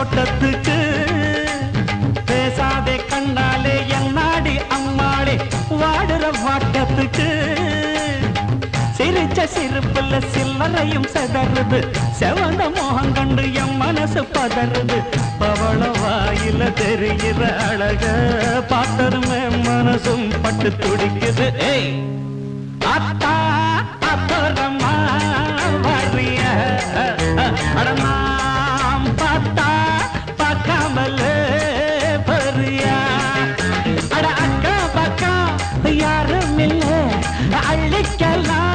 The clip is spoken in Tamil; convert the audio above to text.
தோட்டத்துக்கு பேசாதே கண்ணாலே என்னாடி அம்மாளே வாடுற வாட்டத்துக்கு சிரிச்ச சிரிப்புல சில்லறையும் செதறுது செவந்த மோகம் கண்டு என் மனசு பதறுது பவள வாயில தெரிகிற அழக பார்த்ததுமே மனசும் பட்டு துடிக்குது ஏய் அத்தா அப்புறமா வரிய அடமாம் பார்த்தா பார்க்காமல பரியா அட அக்கா பக்கா யாரும் இல்லை அள்ளிக்கலாம்